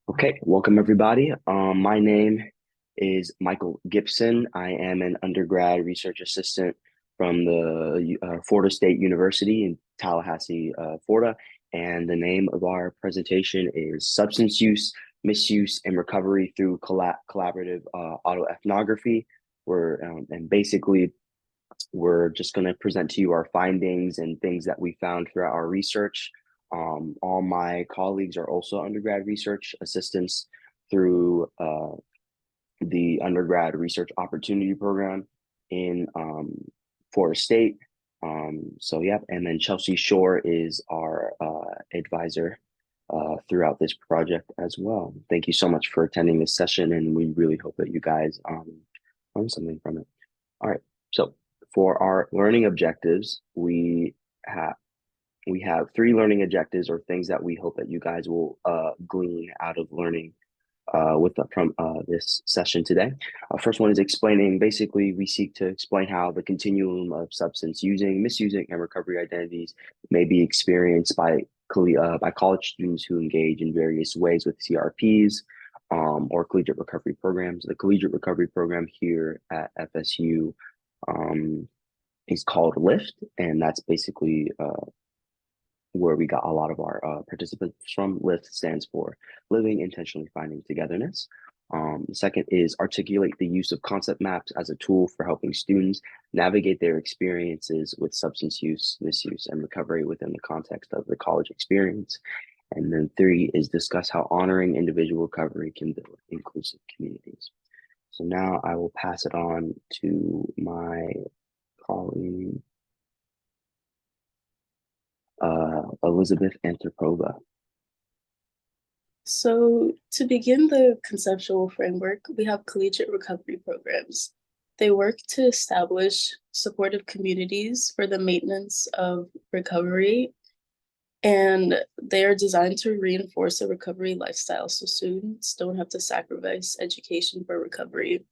Okay, welcome everybody. My name is Michael Gibson. I am an undergrad research assistant from the Florida State University in Tallahassee, Florida. And the name of our presentation is Substance Use, Misuse, and Recovery through Collaborative Autoethnography. And basically, we're just going to present to you our findings and things that we found throughout our research. All my colleagues are also undergrad research assistants through the undergrad research opportunity program in Florida State. So, and then Chelsea Shore is our advisor throughout this project as well. Thank you so much for attending this session, and we really hope that you guys learn something from it. All right, so for our learning objectives, have we have three learning objectives or things that we hope that you guys will glean out of learning from this session today. First one is explaining. Basically, we seek to explain how the continuum of substance using, misusing, and recovery identities may be experienced by college students who engage in various ways with CRPs or collegiate recovery programs. The collegiate recovery program here at FSU is called LIFT, and that's basically where we got a lot of our participants from. LIFT stands for Living Intentionally Finding Togetherness. The second is articulate the use of concept maps as a tool for helping students navigate their experiences with substance use, misuse, and recovery within the context of the college experience. And then three is discuss how honoring individual recovery can build inclusive communities. So now I will pass it on to my colleague, Elizabeth Antropova. So to begin the conceptual framework, we have collegiate recovery programs. They work to establish supportive communities for the maintenance of recovery, and they are designed to reinforce a recovery lifestyle so students don't have to sacrifice education for recovery.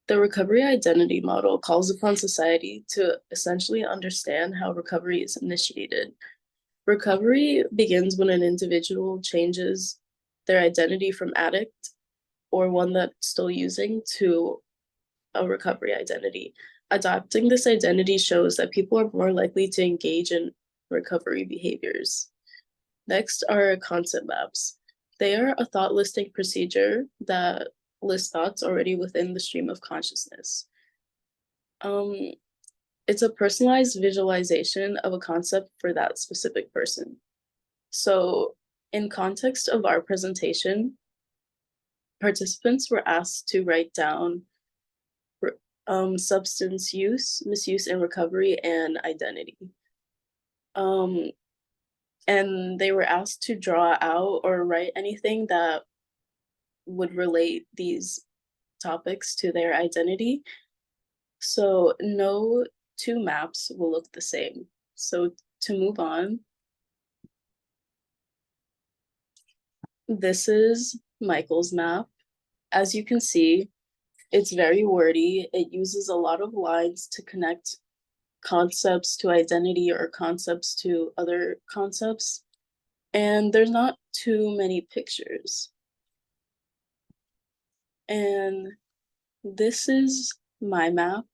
The recovery identity model calls upon society to essentially understand how recovery is initiated. Recovery begins when an individual changes their identity from addict or one that's still using to a recovery identity. Adopting this identity shows that people are more likely to engage in recovery behaviors. Next are concept maps. They are a thought listing procedure that lists thoughts already within the stream of consciousness. It's a personalized visualization of a concept for that specific person. So in context of our presentation, participants were asked to write down substance use, misuse, and recovery, and identity. And they were asked to draw out or write anything that would relate these topics to their identity. So no two maps will look the same. So to move on, this is Michael's map. As you can see, it's very wordy. It uses a lot of lines to connect concepts to identity or concepts to other concepts. And there's not too many pictures. And this is my map.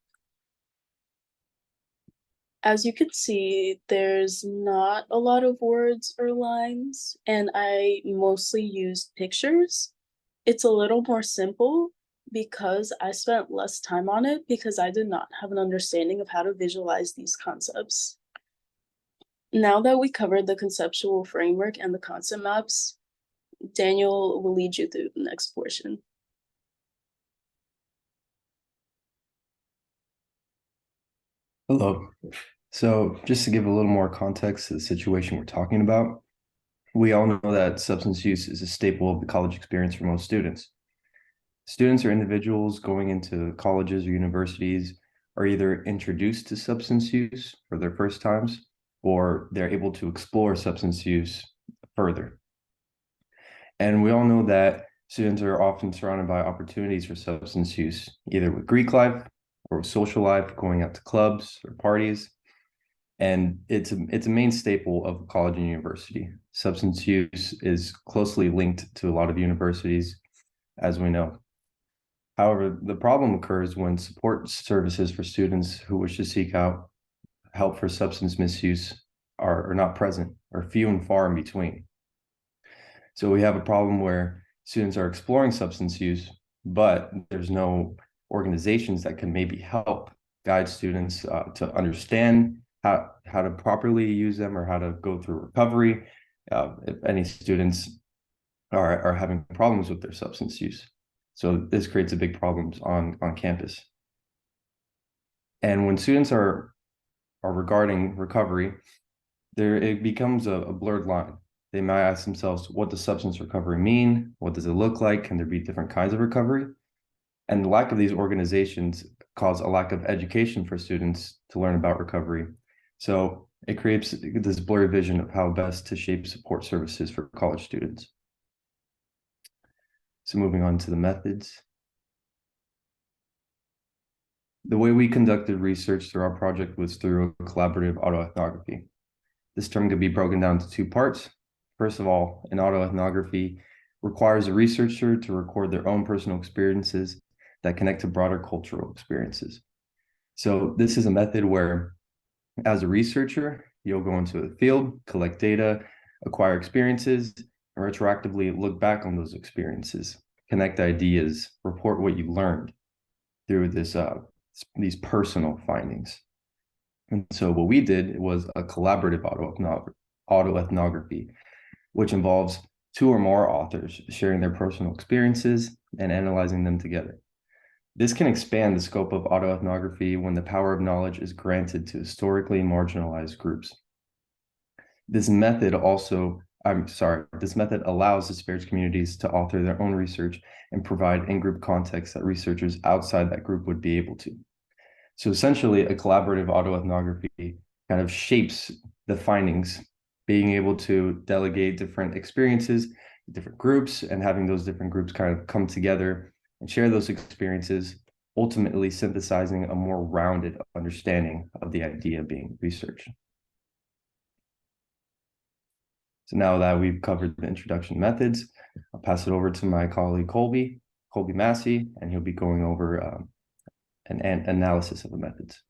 As you can see, there's not a lot of words or lines, and I mostly used pictures. It's a little more simple because I spent less time on it because I did not have an understanding of how to visualize these concepts. Now that we covered the conceptual framework and the concept maps, Daniel will lead you through the next portion. Hello. So just to give a little more context to the situation we're talking about, we all know that substance use is a staple of the college experience for most students. Students or individuals going into colleges or universities are either introduced to substance use for their first times, or they're able to explore substance use further. And we all know that students are often surrounded by opportunities for substance use, either with Greek life or with social life, going out to clubs or parties. And it's a main staple of college and university. Substance use is closely linked to a lot of universities, as we know. However, the problem occurs when support services for students who wish to seek out help for substance misuse are not present, or few and far in between. So we have a problem where students are exploring substance use, but there's no organizations that can maybe help guide students to understand how to properly use them, or how to go through recovery if any students are having problems with their substance use. So this creates a big problems on campus. And when students are regarding recovery, it becomes a blurred line. They might ask themselves, what does substance recovery mean? What does it look like? Can there be different kinds of recovery? And the lack of these organizations cause a lack of education for students to learn about recovery. So it creates this blurry vision of how best to shape support services for college students. So moving on to the methods. The way we conducted research through our project was through a collaborative autoethnography. This term could be broken down to two parts. First of all, an autoethnography requires a researcher to record their own personal experiences that connect to broader cultural experiences. So this is a method where, as a researcher, you'll go into the field, collect data, acquire experiences, and retroactively look back on those experiences, connect ideas, report what you learned through these personal findings. And so what we did was a collaborative autoethnography, which involves two or more authors sharing their personal experiences and analyzing them together. This can expand the scope of autoethnography when the power of knowledge is granted to historically marginalized groups. This method allows disparate communities to author their own research and provide in-group context that researchers outside that group would be able to. So essentially, a collaborative autoethnography kind of shapes the findings, being able to delegate different experiences, different groups, and having those different groups kind of come together and share those experiences, ultimately synthesizing a more rounded understanding of the idea being researched. So now that we've covered the introduction methods, I'll pass it over to my colleague Colby Massey, and he'll be going over an analysis of the methods.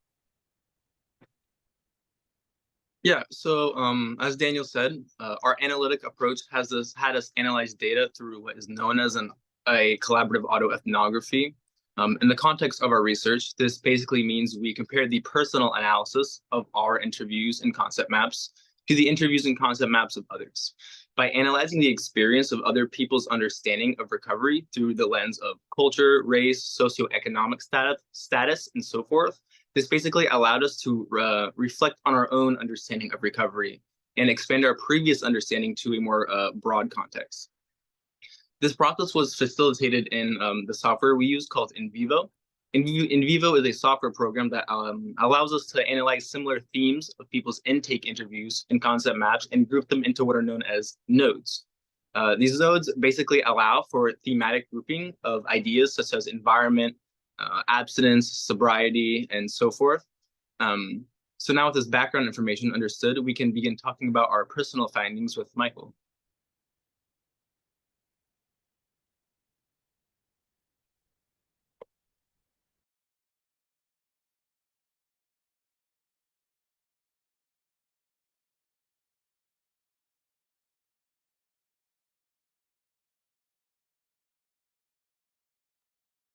Yeah, so as Daniel said, our analytic approach had us analyze data through what is known as a collaborative autoethnography. In the context of our research, this basically means we compare the personal analysis of our interviews and concept maps to the interviews and concept maps of others. By analyzing the experience of other people's understanding of recovery through the lens of culture, race, socioeconomic status, and so forth, this basically allowed us to reflect on our own understanding of recovery and expand our previous understanding to a more broad context. This process was facilitated in the software we use called NVivo. NVivo is a software program that allows us to analyze similar themes of people's intake interviews and concept maps and group them into what are known as nodes. These nodes basically allow for thematic grouping of ideas such as environment, abstinence, sobriety, and so forth. So now with this background information understood, we can begin talking about our personal findings with Michael.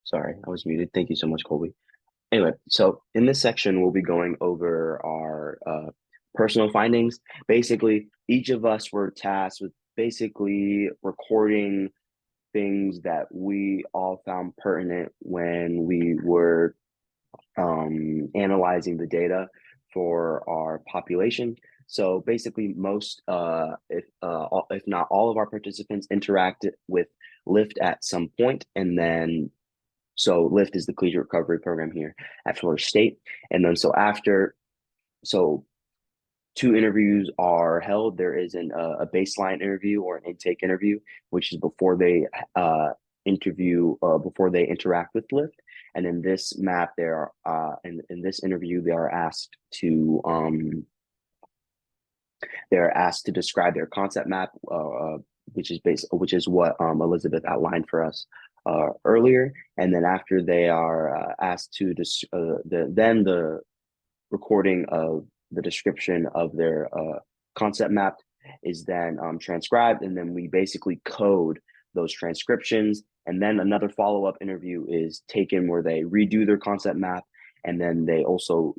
Sorry, I was muted. Thank you so much, Colby. Anyway, so in this section, we'll be going over our personal findings. Basically, each of us were tasked with basically recording things that we all found pertinent when we were analyzing the data for our population. So basically, if not all of our participants interacted with LIFT at some point, and then so LIFT is the Collegiate Recovery Program here at Florida State. And then so two interviews are held. There is a baseline interview or an intake interview, which is before they before they interact with LIFT. And in this map, in this interview, they are asked to They're asked to describe their concept map, which is what Elizabeth outlined for us earlier. And then after they are asked to then the recording of the description of their concept map is then transcribed, and then we basically code those transcriptions. And then another follow-up interview is taken where they redo their concept map, and then they also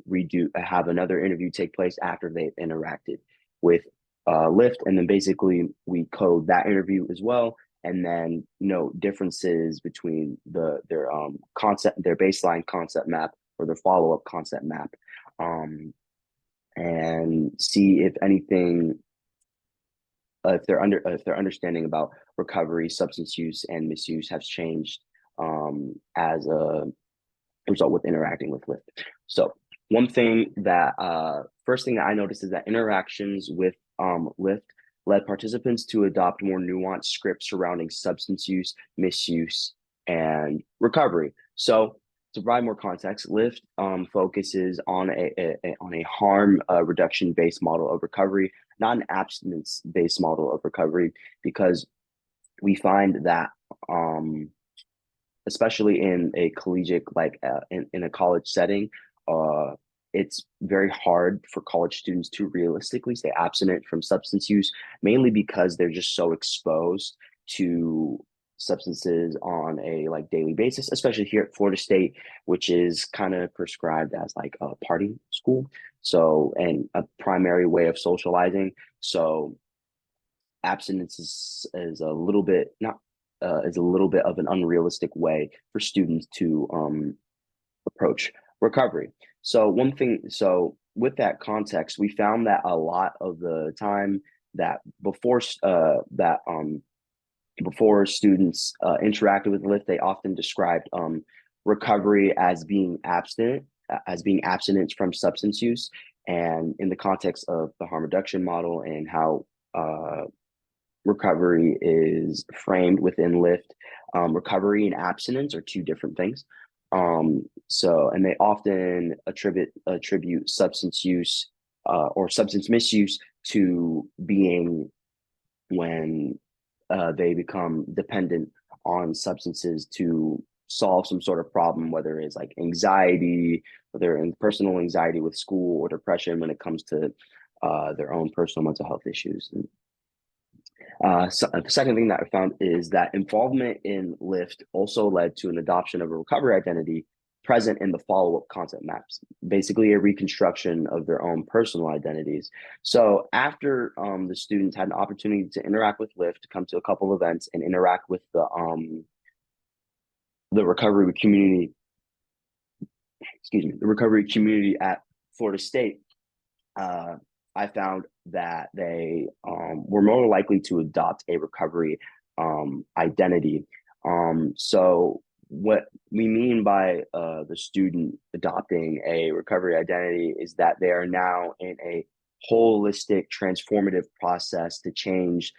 have another interview take place after they've interacted with Lyft, and then basically we code that interview as well, and then note differences between their baseline concept map or their follow-up concept map, and see if anything, if their understanding about recovery, substance use, and misuse has changed as a result with interacting with Lyft. So one thing that first thing that I noticed is that interactions with Lyft led participants to adopt more nuanced scripts surrounding substance use, misuse, and recovery. So to provide more context, Lyft focuses on a harm reduction based model of recovery, not an abstinence based model of recovery, because we find that especially in a collegiate, like in a college setting, it's very hard for college students to realistically stay abstinent from substance use, mainly because they're just so exposed to substances on a daily basis, especially here at Florida State, which is kind of prescribed as like a party school. So, and a primary way of socializing. So abstinence is a little bit is a little bit of an unrealistic way for students to approach recovery. So with that context, we found that a lot of the time that before students interacted with Lyft, they often described recovery as being abstinence from substance use. And in the context of the harm reduction model and how recovery is framed within Lyft, recovery and abstinence are two different things. And they often attribute substance use or substance misuse to being when they become dependent on substances to solve some sort of problem, whether it's like anxiety, whether in personal anxiety with school, or depression when it comes to their own personal mental health issues. So the second thing that I found is that involvement in Lyft also led to an adoption of a recovery identity present in the follow-up concept maps, basically a reconstruction of their own personal identities. So after the students had an opportunity to interact with Lyft, come to a couple events, and interact with the recovery community, the recovery community at Florida State, I found that they were more likely to adopt a recovery identity. So what we mean by the student adopting a recovery identity is that they are now in a holistic, transformative process to change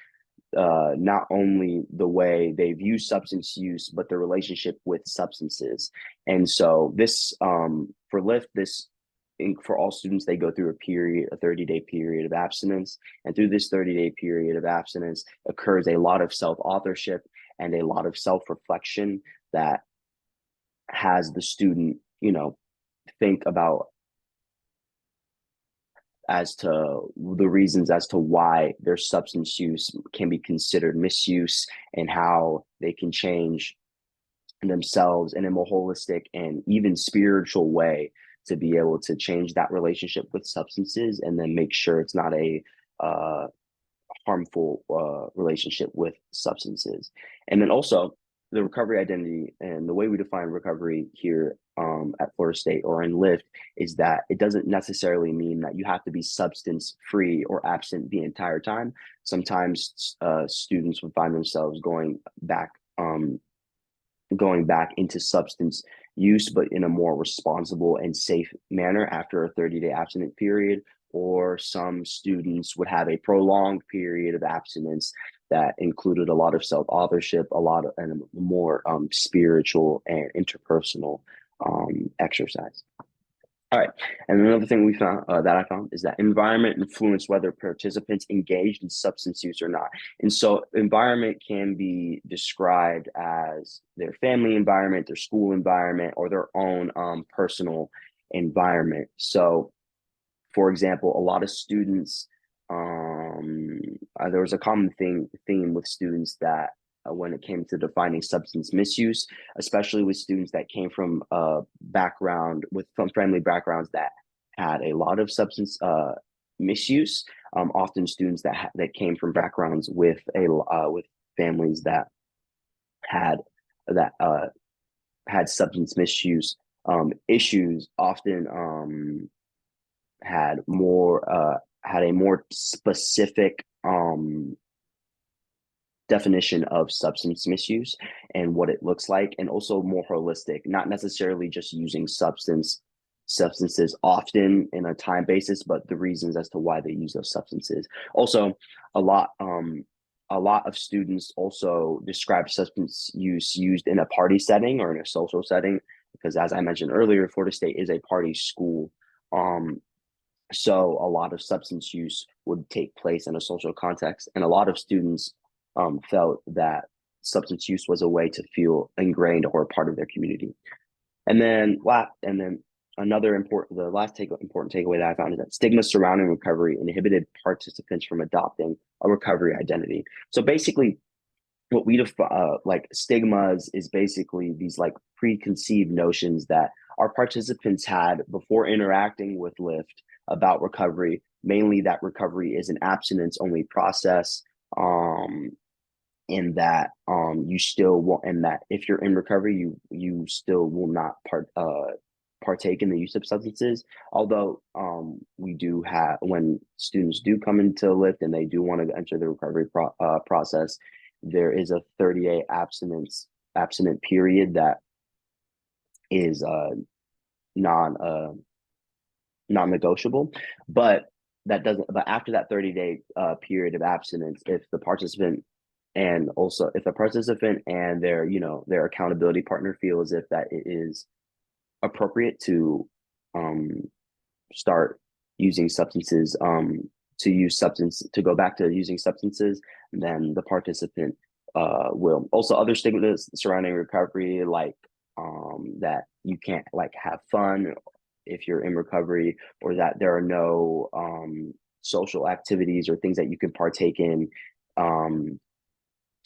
not only the way they view substance use, but their relationship with substances. And so this, for Lyft, for all students, they go through a 30-day period of abstinence. And through this 30-day period of abstinence occurs a lot of self-authorship and a lot of self-reflection that has the student, think about as to the reasons as to why their substance use can be considered misuse, and how they can change themselves in a more holistic and even spiritual way to be able to change that relationship with substances, and then make sure it's not a harmful relationship with substances. And then also the recovery identity, and the way we define recovery here at Florida State or in Lyft, is that it doesn't necessarily mean that you have to be substance free or absent the entire time. Sometimes students would find themselves going back into substance use, but in a more responsible and safe manner after a 30-day abstinent period. Or some students would have a prolonged period of abstinence that included a lot of self-authorship, and a more spiritual and interpersonal exercise. All right. And another thing we found that I found is that environment influenced whether participants engaged in substance use or not. And so environment can be described as their family environment, their school environment, or their own personal environment. So, for example, a lot of students, there was a common theme with students that when it came to defining substance misuse, especially with students that came from from family backgrounds that had a lot of substance misuse. Often students that came from backgrounds with families that had that had substance misuse issues often had a more specific definition of substance misuse and what it looks like, and also more holistic, not necessarily just using substances often in a time basis, but the reasons as to why they use those substances. Also, a lot of students also describe substance use used in a party setting or in a social setting, because as I mentioned earlier, Florida State is a party school. So a lot of substance use would take place in a social context, and a lot of students felt that substance use was a way to feel ingrained or a part of their community. And then the last important takeaway that I found is that stigma surrounding recovery inhibited participants from adopting a recovery identity. So basically, what we define like stigmas is basically these like preconceived notions that our participants had before interacting with Lyft about recovery, mainly that recovery is an abstinence only process, in that you still want, and that if you're in recovery, you still will not partake in the use of substances. Although we do have, when students do come into Lyft and they do want to enter the recovery process, there is a 30-day abstinent period that is non-negotiable, but after that 30-day period of abstinence, if the participant and their accountability partner feel as if that it is appropriate to start using substances, to go back to using substances, then the participant will. Also, other stigmas surrounding recovery, like that you can't like have fun if you're in recovery, or that there are no social activities or things that you can partake in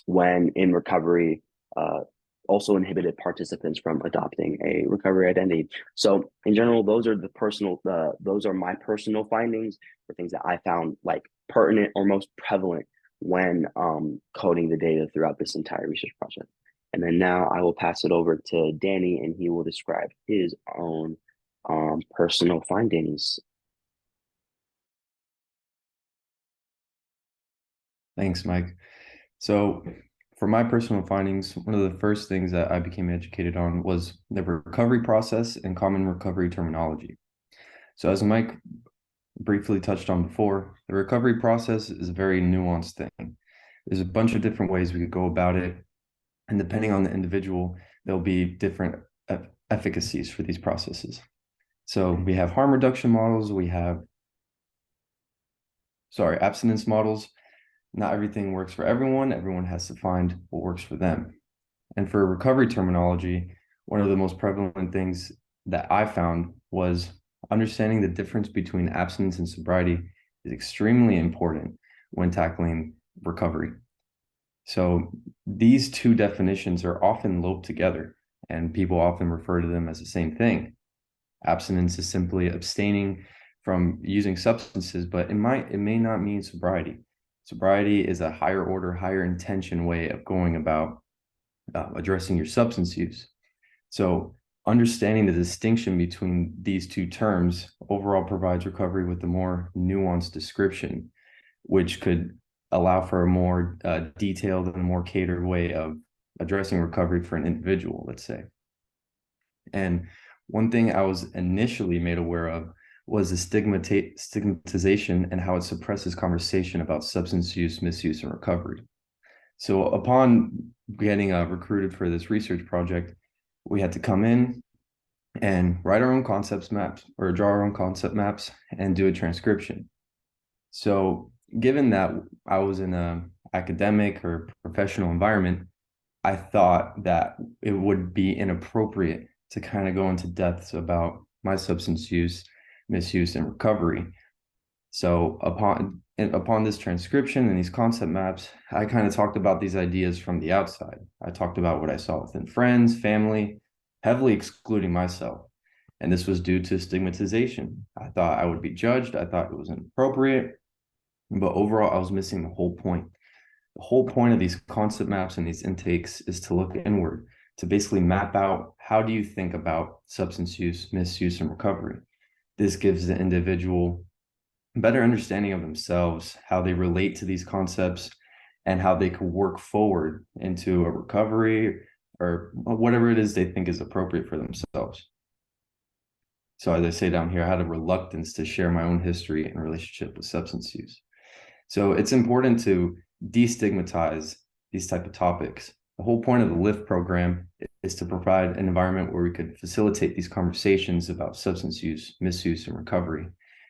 when in recovery, also inhibited participants from adopting a recovery identity. So in general, those are my personal findings for things that I found like pertinent or most prevalent when coding the data throughout this entire research project. And then now I will pass it over to Danny, and he will describe his own personal findings. Thanks, Mike. So for my personal findings, one of the first things that I became educated on was the recovery process and common recovery terminology. So as Mike briefly touched on before, the recovery process is a very nuanced thing. There's a bunch of different ways we could go about it. And depending on the individual, there'll be different efficacies for these processes. So we have harm reduction models, abstinence models. Not everything works for everyone. Everyone has to find what works for them. And for recovery terminology, one of the most prevalent things that I found was understanding the difference between abstinence and sobriety is extremely important when tackling recovery. So these two definitions are often lumped together, and people often refer to them as the same thing. Abstinence is simply abstaining from using substances, but it may not mean sobriety. Sobriety is a higher order, higher intention way of going about addressing your substance use. So understanding the distinction between these two terms overall provides recovery with a more nuanced description, which could allow for a more detailed and more catered way of addressing recovery for an individual, let's say. And one thing I was initially made aware of was the stigmatization and how it suppresses conversation about substance use, misuse, and recovery. So upon getting recruited for this research project, we had to come in, and write our own concepts maps or draw our own concept maps and do a transcription. So given that I was in a academic or professional environment, I thought that it would be inappropriate to kind of go into depths about my substance use, misuse, and recovery. So upon this transcription and these concept maps, I kind of talked about these ideas from the outside. I talked about what I saw within friends, family, heavily excluding myself. And this was due to stigmatization. I thought I would be judged. I thought it was inappropriate. But overall, I was missing the whole point. The whole point of these concept maps and these intakes is to look inward, to basically map out how do you think about substance use, misuse, and recovery. This gives the individual a better understanding of themselves, how they relate to these concepts, and how they could work forward into a recovery or whatever it is they think is appropriate for themselves. So as I say down here, I had a reluctance to share my own history and relationship with substance use. So it's important to destigmatize these type of topics. The whole point of the LIFT program is to provide an environment where we could facilitate these conversations about substance use, misuse, and recovery.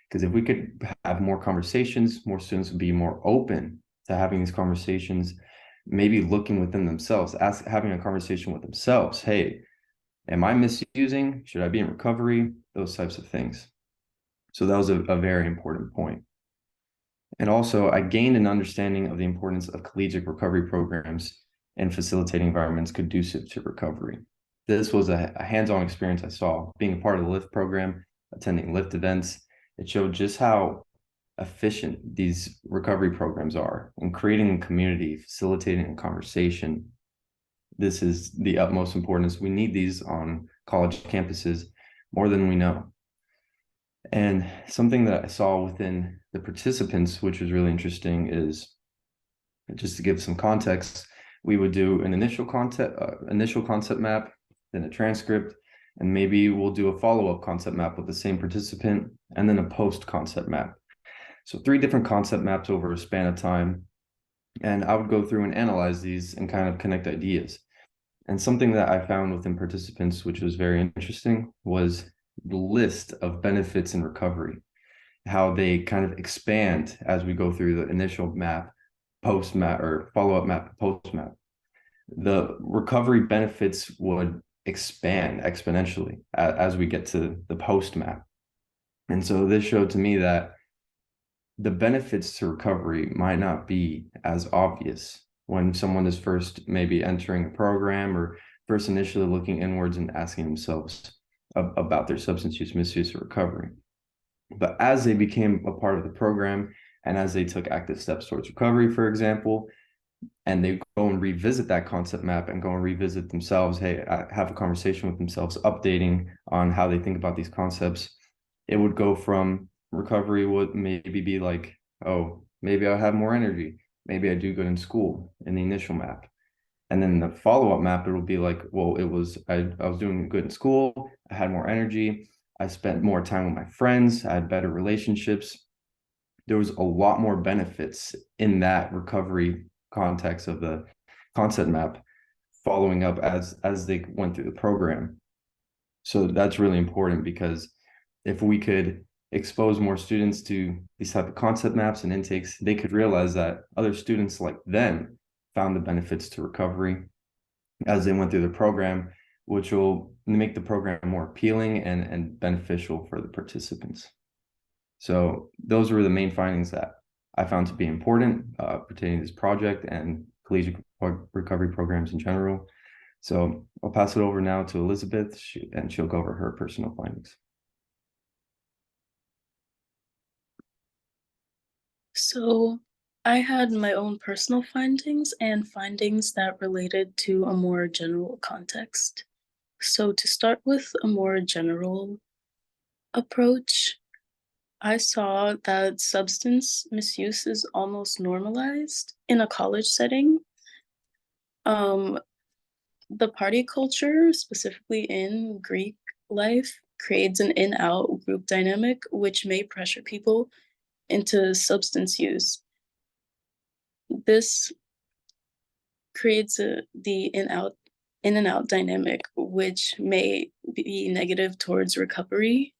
Because if we could have more conversations, more students would be more open to having these conversations, maybe looking within themselves, having a conversation with themselves. Hey, am I misusing? Should I be in recovery? Those types of things. So that was a very important point. And also, I gained an understanding of the importance of collegiate recovery programs and facilitating environments conducive to recovery. This was a hands-on experience I saw. Being a part of the LIFT program, attending LIFT events, it showed just how efficient these recovery programs are in creating a community, facilitating a conversation. This is the utmost importance. We need these on college campuses more than we know. And something that I saw within the participants, which was really interesting, is just to give some context, we would do an initial concept map, then a transcript, and maybe we'll do a follow-up concept map with the same participant, and then a post-concept map. So 3 different concept maps over a span of time. And I would go through and analyze these and kind of connect ideas. And something that I found within participants, which was very interesting, was the list of benefits in recovery, how they kind of expand as we go through the initial map, post map, or follow-up map, post map. The recovery benefits would expand exponentially as we get to the post map. And so this showed to me that the benefits to recovery might not be as obvious when someone is first maybe entering a program or first initially looking inwards and asking themselves about their substance use, misuse, or recovery. But as they became a part of the program and as they took active steps towards recovery, for example, and they go and revisit that concept map and go and revisit themselves, hey, have a conversation with themselves, updating on how they think about these concepts, it would go from recovery would maybe be like, oh, maybe I'll have more energy. Maybe I do good in school in the initial map. And then the follow-up map, it will be like, well, I was doing good in school. I had more energy. I spent more time with my friends. I had better relationships. There was a lot more benefits in that recovery context of the concept map following up as they went through the program. So that's really important, because if we could expose more students to these type of concept maps and intakes, they could realize that other students like them found the benefits to recovery as they went through the program, which will make the program more appealing and beneficial for the participants. So those were the main findings that I found to be important pertaining to this project and collegiate recovery programs in general. So I'll pass it over now to Elizabeth, and she'll go over her personal findings. So I had my own personal findings and findings that related to a more general context. So to start with a more general approach, I saw that substance misuse is almost normalized in a college setting. The party culture, specifically in Greek life, creates an in-out group dynamic, which may pressure people into substance use. This creates the in-out in and out dynamic, which may be negative towards recovery.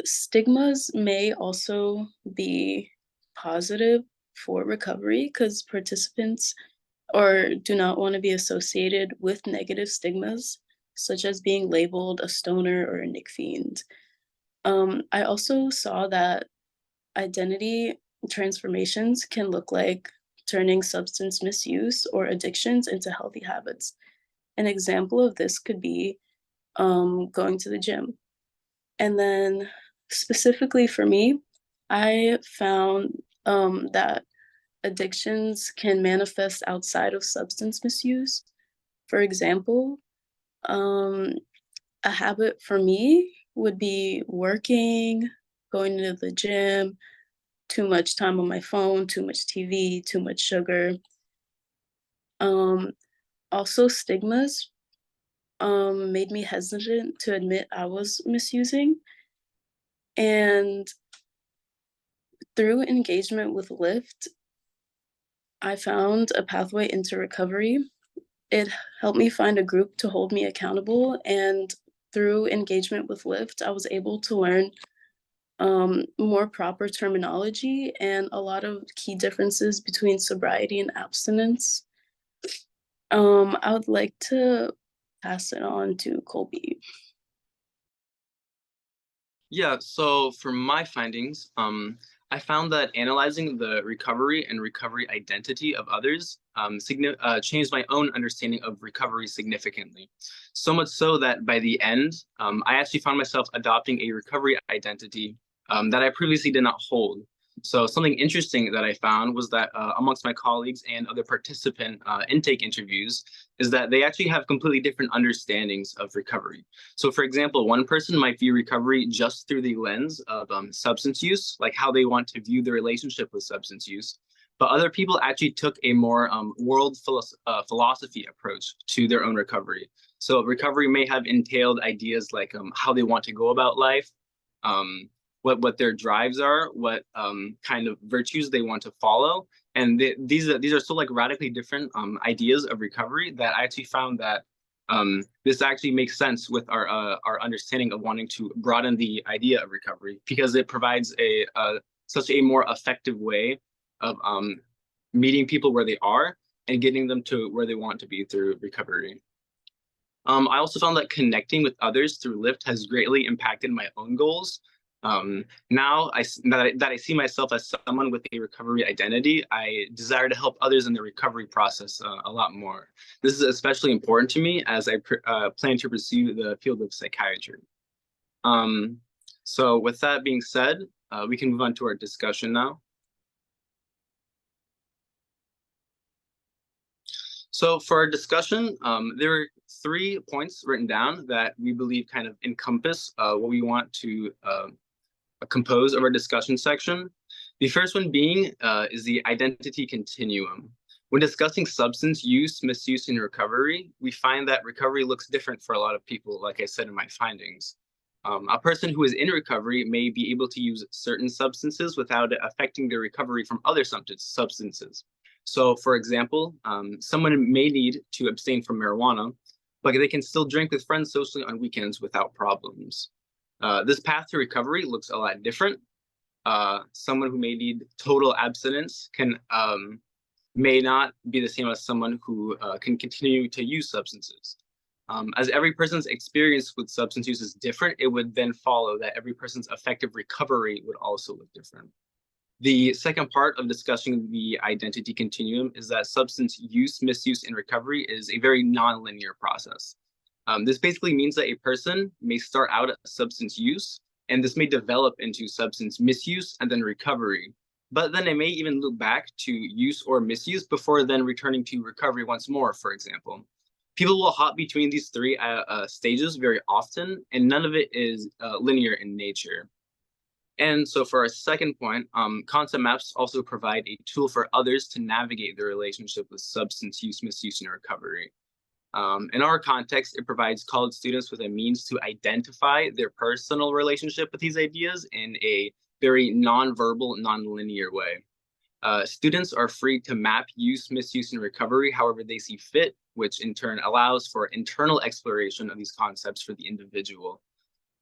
Stigmas may also be positive for recovery because participants do not want to be associated with negative stigmas, such as being labeled a stoner or a Nick fiend. I also saw that identity transformations can look like turning substance misuse or addictions into healthy habits. An example of this could be going to the gym. And then specifically for me, I found that addictions can manifest outside of substance misuse. For example, a habit for me would be working, going to the gym, too much time on my phone, too much TV, too much sugar. Also stigmas made me hesitant to admit I was misusing. And through engagement with Lyft, I found a pathway into recovery. It helped me find a group to hold me accountable. And through engagement with Lyft, I was able to learn more proper terminology and a lot of key differences between sobriety and abstinence. I would like to pass it on to Colby. Yeah, so for my findings, I found that analyzing the recovery and recovery identity of others changed my own understanding of recovery significantly. So much so that by the end, I actually found myself adopting a recovery identity that I previously did not hold. So something interesting that I found was that amongst my colleagues and other participant intake interviews is that they actually have completely different understandings of recovery. So for example, one person might view recovery just through the lens of substance use, like how they want to view the relationship with substance use. But other people actually took a more world philosophy approach to their own recovery. So recovery may have entailed ideas like how they want to go about life, what their drives are, what kind of virtues they want to follow. And these are so like radically different ideas of recovery that I actually found that this actually makes sense with our understanding of wanting to broaden the idea of recovery, because it provides such a more effective way of meeting people where they are and getting them to where they want to be through recovery. I also found that connecting with others through Lyft has greatly impacted my own goals. Now that I see myself as someone with a recovery identity, I desire to help others in the recovery process a lot more. This is especially important to me as I plan to pursue the field of psychiatry. So with that being said, we can move on to our discussion now. So for our discussion, there are 3 points written down that we believe kind of encompass what we want to compose of our discussion section. The first one being is the identity continuum. When discussing substance use, misuse, and recovery, we find that recovery looks different for a lot of people, like I said in my findings. A person who is in recovery may be able to use certain substances without it affecting their recovery from other substances. So, for example, someone may need to abstain from marijuana, but they can still drink with friends socially on weekends without problems. This path to recovery looks a lot different. Someone who may need total abstinence may not be the same as someone who can continue to use substances. As every person's experience with substance use is different, it would then follow that every person's effective recovery would also look different. The second part of discussing the identity continuum is that substance use, misuse, and recovery is a very nonlinear process. This basically means that a person may start out at substance use, and this may develop into substance misuse and then recovery. But then they may even look back to use or misuse before then returning to recovery once more, for example. People will hop between these 3 stages very often, and none of it is linear in nature. And so for our second point, concept maps also provide a tool for others to navigate their relationship with substance use, misuse, and recovery. In our context, it provides college students with a means to identify their personal relationship with these ideas in a very non-verbal, non-linear way. Students are free to map use, misuse, and recovery however they see fit, which in turn allows for internal exploration of these concepts for the individual.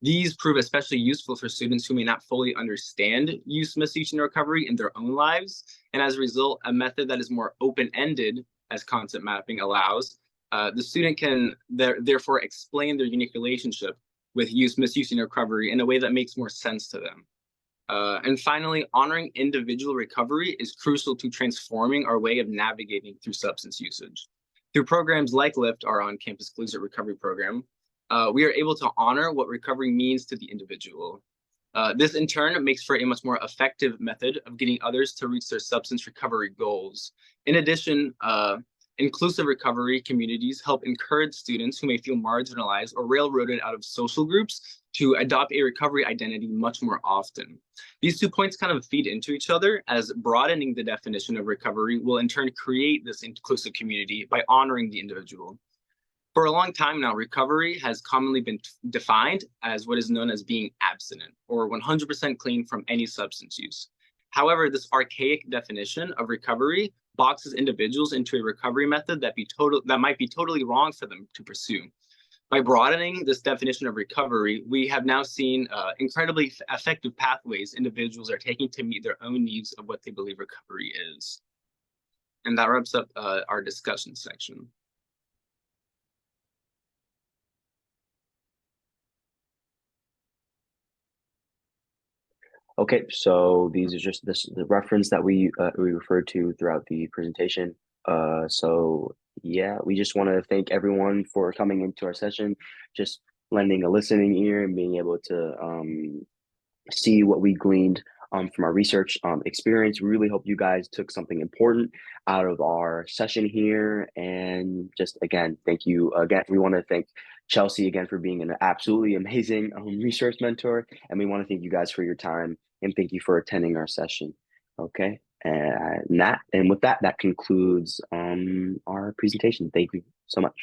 These prove especially useful for students who may not fully understand use, misuse, and recovery in their own lives, and as a result, a method that is more open-ended, as concept mapping allows, the student can therefore explain their unique relationship with use, misuse, and recovery in a way that makes more sense to them. And finally, honoring individual recovery is crucial to transforming our way of navigating through substance usage. Through programs like LIFT, our on-campus Collegiate Recovery Program, we are able to honor what recovery means to the individual. This in turn makes for a much more effective method of getting others to reach their substance recovery goals. In addition, inclusive recovery communities help encourage students who may feel marginalized or railroaded out of social groups to adopt a recovery identity much more often. These 2 points kind of feed into each other, as broadening the definition of recovery will in turn create this inclusive community by honoring the individual. For a long time now, recovery has commonly been defined as what is known as being abstinent or 100% clean from any substance use. However, this archaic definition of recovery boxes individuals into a recovery method that might be totally wrong for them to pursue. By broadening this definition of recovery, we have now seen incredibly effective pathways individuals are taking to meet their own needs of what they believe recovery is. And that wraps up our discussion section. Okay, so these are just the reference that we referred to throughout the presentation. So yeah, we just want to thank everyone for coming into our session, just lending a listening ear and being able to see what we gleaned from our research experience. We really hope you guys took something important out of our session here. And just again, thank you again. We want to thank Chelsea again for being an absolutely amazing research mentor. And we want to thank you guys for your time and thank you for attending our session. Okay. And with that concludes our presentation. Thank you so much.